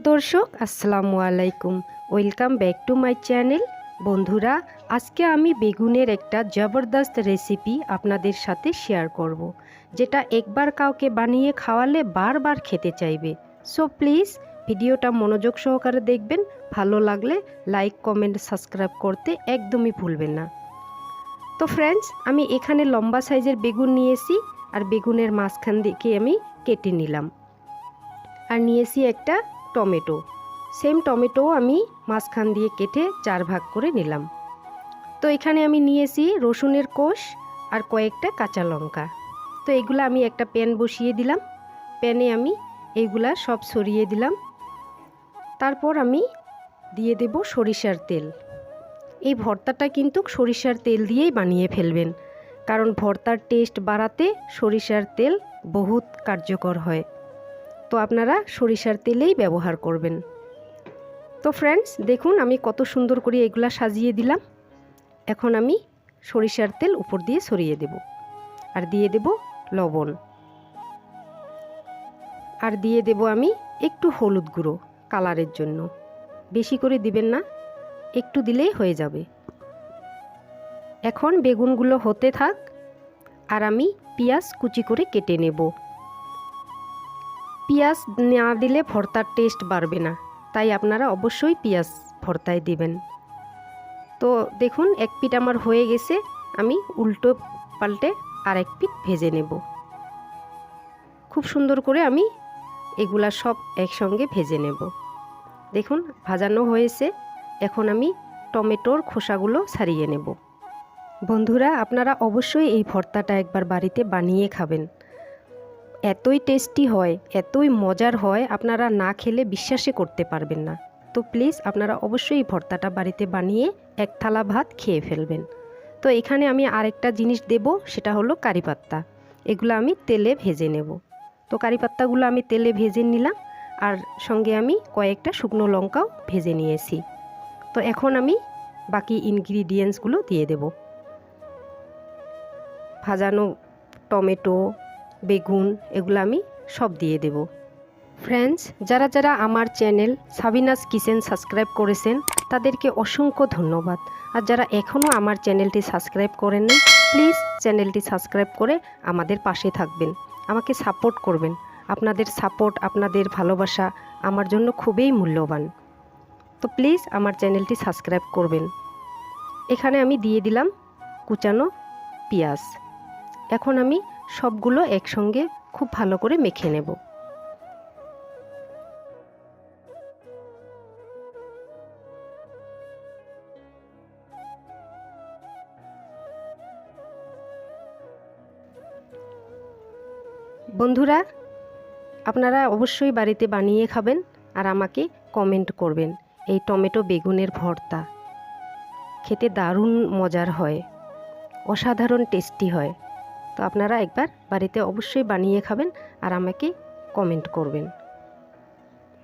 দর্শক আসসালামু আলাইকুম, welcome back to my channel. বন্ধুরা, আজকে আমি বেগুনের একটা জবরদস্ত রেসিপি আপনাদের সাথে শেয়ার করব, যেটা একবার কাউকে বানিয়ে খাওয়ালে বারবার খেতে চাইবে। সো প্লিজ ভিডিওটা মনোযোগ সহকারে দেখবেন। ভালো লাগলে লাইক, কমেন্ট, সাবস্ক্রাইব করতে একদমই ভুলবেন না। তো ফ্রেন্ডস, আমি এখানে লম্বা সাইজের বেগুন নিয়েছি, আর বেগুনের মাঝখান থেকে আমি কেটে নিলাম। আর নিয়েছি একটা টমেটো, সেম টমেটো আমি মাঝখান দিয়ে কেটে 4 ভাগ করে নিলাম। তো এখানে আমি নিয়েছি রসুনের কোষ আর কয়েকটা কাঁচা লঙ্কা। তো এগুলো আমি একটা প্যান বসিয়ে দিলাম। প্যানে আমি এইগুলা সব ছড়িয়ে দিলাম। তারপর আমি দিয়ে দেব সরিষার তেল। এই ভর্তাটা কিন্তু সরিষার তেল দিয়েই বানিয়ে ফেলবেন, কারণ ভর্তার টেস্ট বাড়াতে সরিষার তেল বহুত কার্যকর হয়। তো আপনারা সরিষার তেলেই ব্যবহার করবেন। তো ফ্রেন্ডস, দেখুন আমি কত সুন্দর করে এগুলা সাজিয়ে দিলাম। এখন আমি সরিষার তেল উপর দিয়ে ছড়িয়ে দেব, আর দিয়ে দেব লবণ, আর দিয়ে দেব আমি একটু হলুদ গুঁড়ো কালারের জন্য। বেশি করে দিবেন না, একটু দিলেই হয়ে যাবে। এখন বেগুনগুলো হতে থাক, আর আমি পেঁয়াজ কুচি করে কেটে নেব। পেঁয়াজ না দিলে ভর্তার টেস্ট বাড়বে না, তাই আপনারা অবশ্যই পেঁয়াজ ভর্তায় দিবেন। তো দেখুন এক পিঠ আমার হয়ে গেছে, আমি উল্টো পাল্টে আর এক পিঠ ভেজে নেব। খুব সুন্দর করে আমি এগুলা সব একসঙ্গে ভেজে নেব। দেখুন ভাজানো হয়েছে। এখন আমি টমেটোর খোসাগুলো ছাড়িয়ে নেব। বন্ধুরা, আপনারা অবশ্যই এই ভর্তাটা একবার বাড়িতে বানিয়ে খাবেন। এতই টেস্টি হয়, এতই মজার হয়, আপনারা না খেলে বিশ্বাসই করতে পারবেন না। তো প্লিজ আপনারা অবশ্যই এই ভর্তাটা বাড়িতে বানিয়ে এক থালা ভাত খেয়ে ফেলবেন। তো এখানে আমি আরেকটা জিনিস দেব, সেটা হলো কারি পাত্তা। এগুলো আমি তেলে ভেজে নেব। তো কারি পাত্তাগুলো আমি তেলে ভেজে নিলাম, আর সঙ্গে আমি কয়েকটা শুকনো লঙ্কাও ভেজে নিয়েছি। তো এখন আমি বাকি ইনগ্রিডিয়েন্টসগুলো দিয়ে দেব। ভাজানো টমেটো, বেগুন, এগুলো আমি সব দিয়ে দেব। ফ্রেন্ডস, যারা যারা আমার চ্যানেল সাবিনাস কিচেন সাবস্ক্রাইব করেছেন তাদেরকে অসংখ্য ধন্যবাদ। আর যারা এখনও আমার চ্যানেলটি সাবস্ক্রাইব করেননি, প্লিজ চ্যানেলটি সাবস্ক্রাইব করে আমাদের পাশে থাকবেন, আমাকে সাপোর্ট করবেন। আপনাদের সাপোর্ট, আপনাদের ভালোবাসা আমার জন্য খুবই মূল্যবান। তো প্লিজ আমার চ্যানেলটি সাবস্ক্রাইব করবেন। এখানে আমি দিয়ে দিলাম কুচানো পেঁয়াজ। এখন আমি সবগুলো একসঙ্গে খুব ভালো করে মেখে নেব। বন্ধুরা, আপনারা অবশ্যই বাড়িতে বানিয়ে খাবেন, আর আমাকে কমেন্ট করবেন। এই টমেটো বেগুনের ভর্তা খেতে দারুণ মজার হয়, অসাধারণ টেস্টি হয়। তো আপনারা একবার বাড়িতে অবশ্যই বানিয়ে খাবেন, আর আমাকে কমেন্ট করবেন।